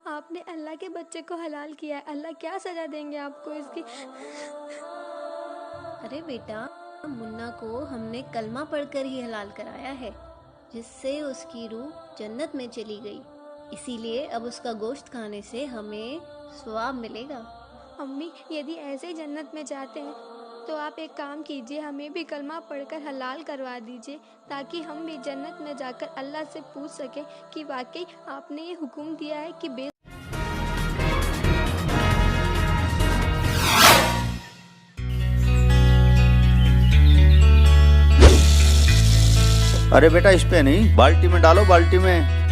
आपने अल्लाह के बच्चे को हलाल किया है, अल्लाह क्या सजा देंगे आपको इसकी? अरे बेटा, मुन्ना को हमने कलमा पढ़कर ही हलाल कराया है, जिससे उसकी रूह जन्नत में चली गई। इसीलिए अब उसका गोश्त खाने से हमें सवाब मिलेगा। अम्मी, यदि ऐसे ही जन्नत में जाते हैं तो आप एक काम कीजिए, हमें भी कलमा पढ़कर हलाल करवा दीजिए, ताकि हम भी जन्नत में जाकर अल्लाह से पूछ सके कि वाकई आपने ये हुक्म दिया है कि अरे बेटा, इस पे नहीं, बाल्टी में डालो, बाल्टी में।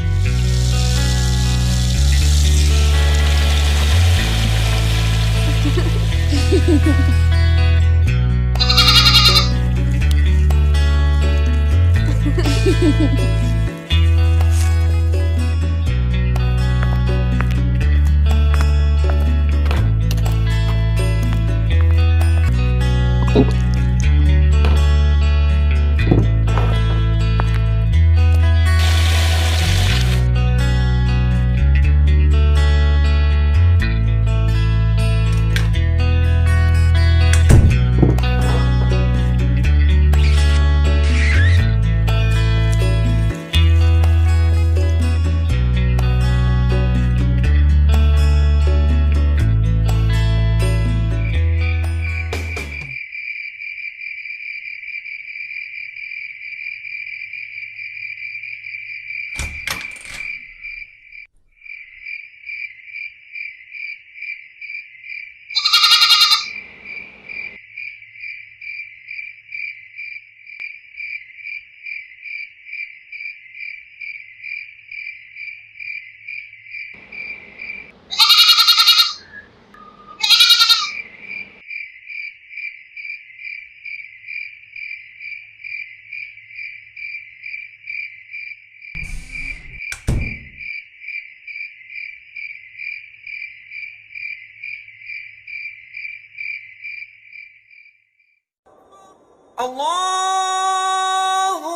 अल्लाहु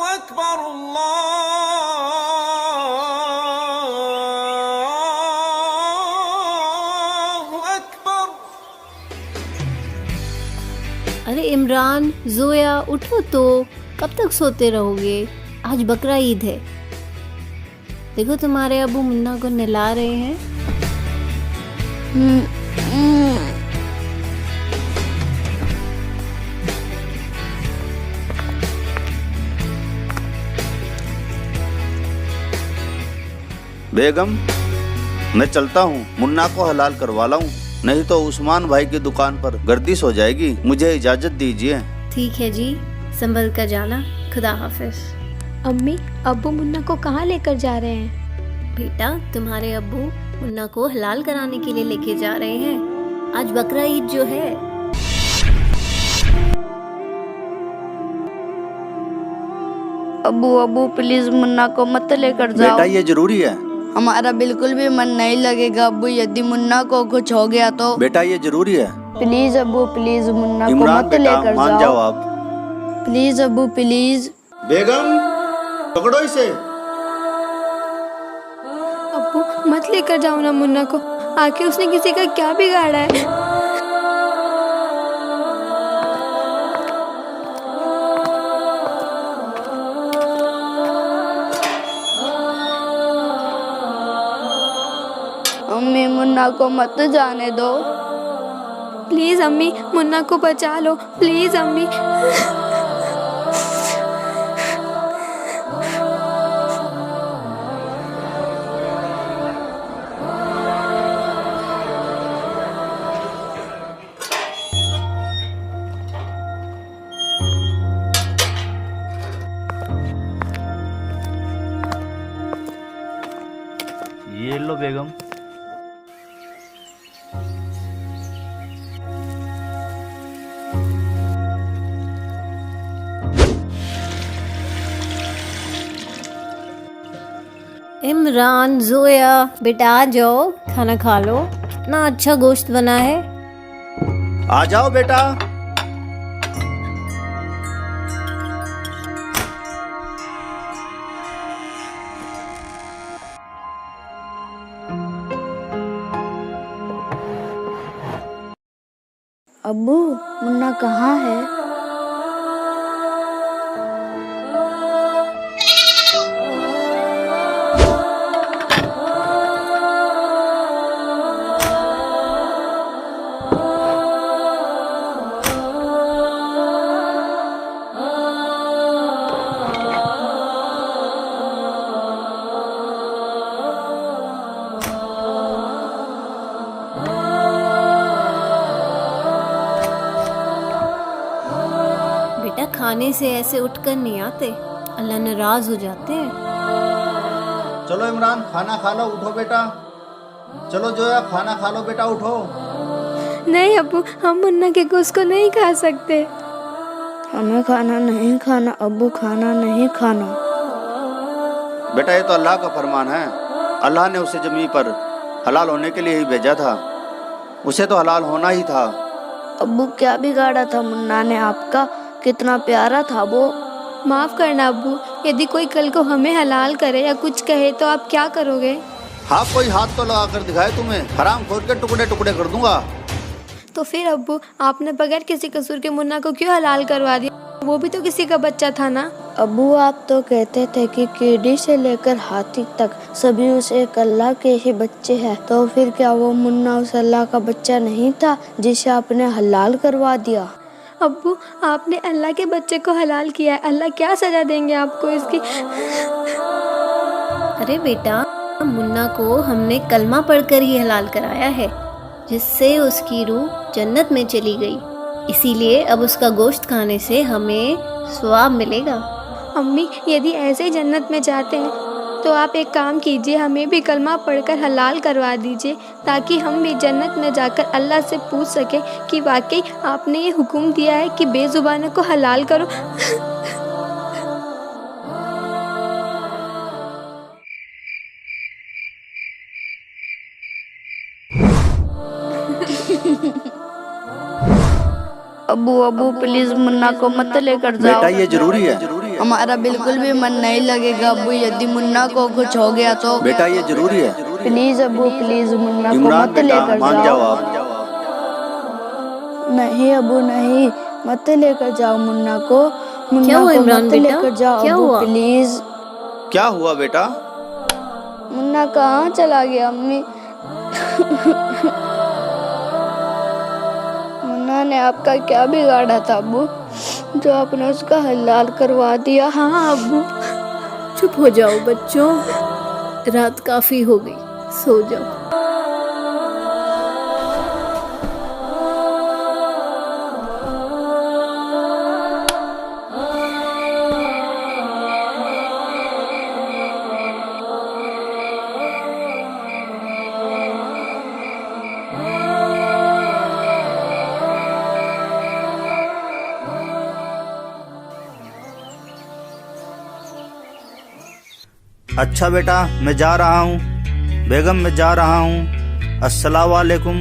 अकबर, अल्लाहु अकबर। अरे इमरान, जोया, उठो तो, कब तक सोते रहोगे? आज बकरा ईद है। देखो तुम्हारे अबू मुन्ना को नहला रहे हैं। बेगम, मैं चलता हूँ, मुन्ना को हलाल करवा लाऊं, नहीं तो उस्मान भाई की दुकान पर गर्दिश हो जाएगी। मुझे इजाजत दीजिए। ठीक है जी, संभल कर जाना। खुदा हाफिज। अम्मी, अब्बू मुन्ना को कहाँ लेकर जा रहे हैं? बेटा, तुम्हारे अब्बू मुन्ना को हलाल कराने के लिए लेके जा रहे हैं। आज बकरा ईद जो है। अबू अबू प्लीज मुन्ना को मत लेकर जाओ। बेटा, ये जरूरी है। हमारा बिल्कुल भी मन नहीं लगेगा अबू, यदि मुन्ना को कुछ हो गया तो। बेटा, ये जरूरी है। प्लीज अबू प्लीज मुन्ना को इमरान मत बेटा, लेकर मान जाओ आप। Please Abu please. बेगम, पकड़ो इसे। अब्बू, मत लेकर जाओ ना मुन्ना को, आखिर उसने किसी का क्या बिगाड़ा है? अम्मी, मुन्ना को मत जाने दो। प्लीज अम्मी, मुन्ना को बचा लो, प्लीज अम्मी। ये लो बेगम। इमरान, जोया, बेटा आ जाओ, खाना खा लो। इतना अच्छा गोश्त बना है। आ जाओ बेटा। अब्बू, मुन्ना कहाँ है? बेटा, खाने से ऐसे उठकर नहीं आते, अल्लाह नाराज हो जाते हैं। चलो इमरान, खाना खा लो, उठो बेटा। चलो जोया, खाना खा लो बेटा, उठो। नहीं अब्बू, हम मुन्ना के गोश्त को नहीं खा सकते। हमें खाना नहीं खाना अब्बू, खाना नहीं खाना। बेटा ये तो अल्लाह का फरमान है। अल्लाह ने उसे ज़मीन पर हलाल होने के लिए ही भेजा था, उसे तो हलाल होना ही था। अब्बू, क्या बिगाड़ा था मुन्ना ने आपका? कितना प्यारा था वो। माफ़ करना अब्बू, यदि कोई कल को हमें हलाल करे या कुछ कहे तो आप क्या करोगे? हाँ, कोई हाथ तो लगा कर दिखाए तुम्हें, हराम खोर के टुकड़े टुकड़े कर दूंगा। तो फिर अब्बू, आपने बगैर किसी कसूर के मुन्ना को क्यों हलाल करवा दिया? वो भी तो किसी का बच्चा था ना। अब्बू, आप तो कहते थे कि कीड़ी से लेकर हाथी तक सभी उस एक अल्लाह के ही बच्चे हैं, तो फिर क्या वो मुन्ना उस अल्लाह का बच्चा नहीं था जिसे आपने हलाल करवा दिया? अब्बू, आपने अल्लाह के बच्चे को हलाल किया है, अल्लाह क्या सजा देंगे आपको इसकी? अरे बेटा, मुन्ना को हमने कलमा पढ़कर ही हलाल कराया है, जिससे उसकी रूह जन्नत में चली गई। इसीलिए अब उसका गोश्त खाने से हमें सवाब मिलेगा। अम्मी, यदि ऐसे ही जन्नत में जाते हैं तो आप एक काम कीजिए, हमें भी कलमा पढ़कर हलाल करवा दीजिए, ताकि हम भी जन्नत में जाकर अल्लाह से पूछ सके कि वाकई आपने ये हुक्म दिया है कि बेजुबानों को हलाल करो। अब्बू अब्बू, प्लीज मुन्ना को मत लेकर जाओ। बेटा ये जरूरी है। हमारा बिल्कुल भी मन नहीं लगेगा अब्बू, यदि मुन्ना को कुछ हो गया तो। बेटा ये जरूरी है। प्लीज अब्बू, प्लीज मुन्ना को इमरान मत बेटा, लेकर मान जाओ आप। नहीं अब्बू नहीं, मत लेकर जाओ मुन्ना को। क्या मुन्ना हुआ को इमरान मत बेटा? लेकर जाओ क्या अब्बू, हुआ? प्लीज। क्या हुआ बेटा? मुन्ना कहाँ चला गया अम्मी? मुन्ना ने आपका क्या बिगाड़ा था अब्बू, जो आपने उसका हलाल करवा दिया? हाँ अब्बू। चुप हो जाओ बच्चों, रात काफी हो गई, सो जाओ। अच्छा बेटा, मैं जा रहा हूँ। बेगम, मैं जा रहा हूँ। अस्सलाम वालेकुम।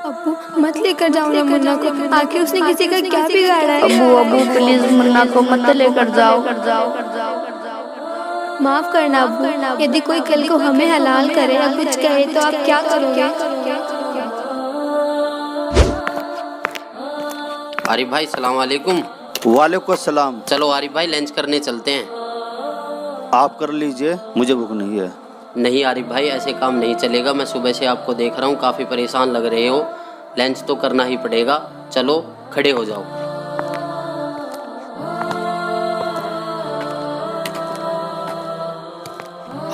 अब्बू, मत लेकर जाओ ना मुन्ना को, आखिर उसने किसी का क्या बिगाड़ा है? अब्बू अब्बू, प्लीज मुन्ना को मत लेकर जाओ। माफ़ करना अब्बू, यदि कोई कल को हमें हलाल करे या कुछ कहे तो आप क्या करोगे? आरिफ भाई, सलाम वालेकुम। वालेकुम अस्सलाम। चलो आरिफ भाई, लंच करने चलते हैं। आप कर लीजिए, मुझे भूख नहीं है। नहीं आरिफ भाई, ऐसे काम नहीं चलेगा। मैं सुबह से आपको देख रहा हूँ, काफ़ी परेशान लग रहे हो। लंच तो करना ही पड़ेगा। चलो खड़े हो जाओ।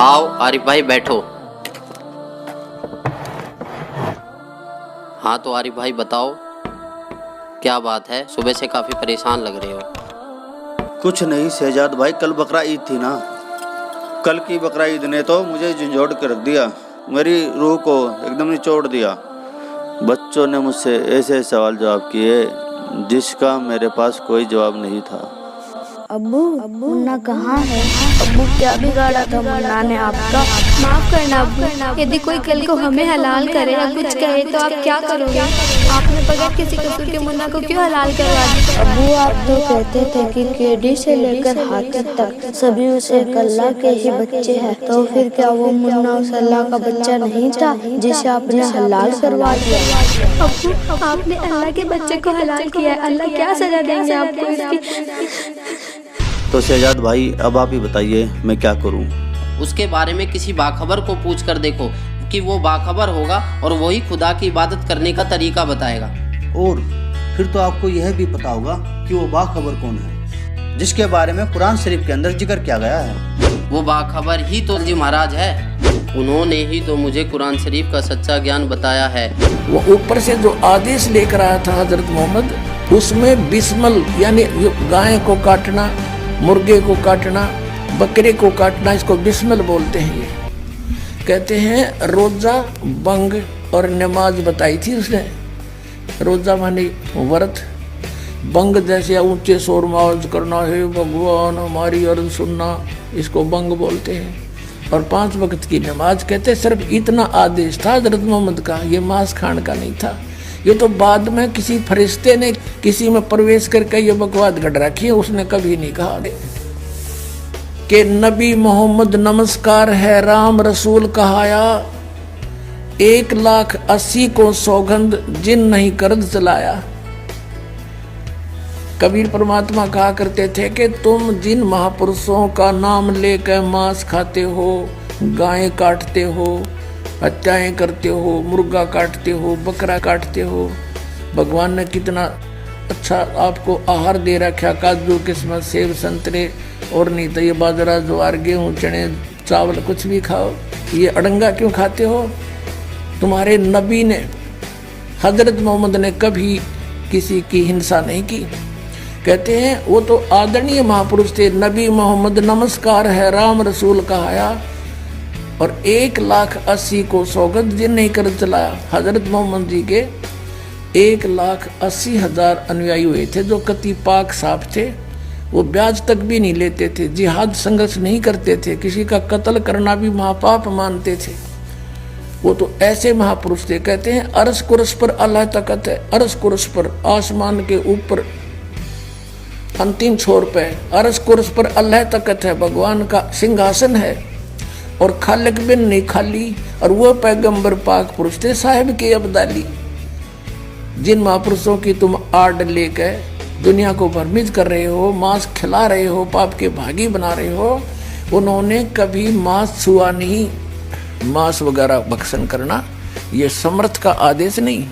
आओ आरिफ भाई, बैठो। हाँ तो आरिफ भाई बताओ, क्या बात है? सुबह से काफ़ी परेशान लग रहे हो। कुछ नहीं शहजाद भाई, कल बकरा ईद थी ना। कल की बकरा ईद ने तो मुझे झंझोड़ कर रख दिया, मेरी रूह को एकदम निचोड़ दिया। बच्चों ने मुझसे ऐसे सवाल जवाब किए जिसका मेरे पास कोई जवाब नहीं था। अब्बू, मुन्ना कहाँ है? अब्बू, क्या बिगाड़ा था मुन्ना ने आपका? माफ़ करना अब्बू, यदि कोई कल को हमें हलाल करे या कुछ कहे तो आप क्या करोगे? आपने बगैर किसी कसूर के मुन्ना को क्यों हलाल करवा दिया? अबू आप तो कहते थे कि केडी से लेकर हाथी तक सभी उस एक अल्लाह के ही बच्चे हैं, तो फिर क्या वो मुन्ना उस अल्लाह का बच्चा नहीं था जिसे आपने हलाल करवा दिया? अबू आपने अल्लाह के बच्चे को हलाल किया है, अल्लाह क्या सजा देंगे आपको इसकी? तो शहजाद भाई अब आप ही बताइए मैं क्या करूं? उसके बारे में किसी बाखबर को पूछ कर देखो कि वो बाखबर होगा और वही खुदा की इबादत करने का तरीका बताएगा। और फिर तो आपको यह भी पता होगा कि वो बाखबर कौन है जिसके बारे में कुरान शरीफ के अंदर जिक्र किया गया है। वो बाखबर ही तो जी महाराज है, उन्होंने ही तो मुझे कुरान शरीफ का सच्चा ज्ञान बताया है। वो ऊपर से जो आदेश लेकर आया था हजरत मोहम्मद, उसमें बिस्मल यानी गाय को काटना, मुर्गे को काटना, बकरे को काटना, इसको बिस्मल बोलते हैं। ये कहते हैं रोजा, बंग और नमाज बताई थी उसने। रोजा माने व्रत, बंग जैसे ऊंचे शोर में आवाज करना है भगवान हमारी अर्ज सुनना, इसको बंग बोलते हैं। और 5 वक्त की नमाज कहते हैं। सिर्फ इतना आदेश था हजरत मोहम्मद का, ये मांस खाने का नहीं था। ये तो बाद में किसी फरिश्ते ने किसी में प्रवेश करके ये बकवाद गढ़ रखी है, उसने कभी नहीं कहा कि नबी मोहम्मद नमस्कार है राम रसूल कहाया, 1,80,000 को सौगंध जिन नहीं करद चलाया। कबीर परमात्मा कहा करते थे कि तुम जिन महापुरुषों का नाम लेकर मांस खाते हो, गायें काटते हो, हत्याएं करते हो, मुर्गा काटते हो, बकरा काटते हो, भगवान ने कितना अच्छा आपको आहार दे रखा, काजू किस्मत सेब संतरे, और नहीं तो ये बाजरा ज्वार गेहूँ चने चावल कुछ भी खाओ, ये अड़ंगा क्यों खाते हो? तुम्हारे नबी ने हजरत मोहम्मद ने कभी किसी की हिंसा नहीं की। कहते हैं वो तो आदरणीय महापुरुष थे। नबी मोहम्मद नमस्कार है राम रसूल कहाया, और 1,80,000 को सौगंध जिन नहीं कर चलाया। हजरत मोहम्मद जी के 1,80,000 अनुयायी हुए थे जो कति पाक साफ थे। वो ब्याज तक भी नहीं लेते थे, जिहाद संघर्ष नहीं करते थे, किसी का कत्ल करना भी महापाप मानते थे। वो तो ऐसे महापुरुष थे। कहते हैं अरस कुरस पर अल्लाह तकत है, अरस कुरस पर आसमान के ऊपर अंतिम छोर पे अरस कुरस पर अल्लाह तकत है, भगवान का सिंहासन है, और खालिक बिन नहीं खाली। और वो पैगंबर पाक पुरुष थे साहिब के अब्दाली, जिन महापुरुषों की तुम आड़ लेकर दुनिया को भ्रमित कर रहे हो, मांस खिला रहे हो, पाप के भागी बना रहे हो, उन्होंने कभी मांस छुआ नहीं। मांस वगैरह भक्षण करना ये समर्थ का आदेश नहीं।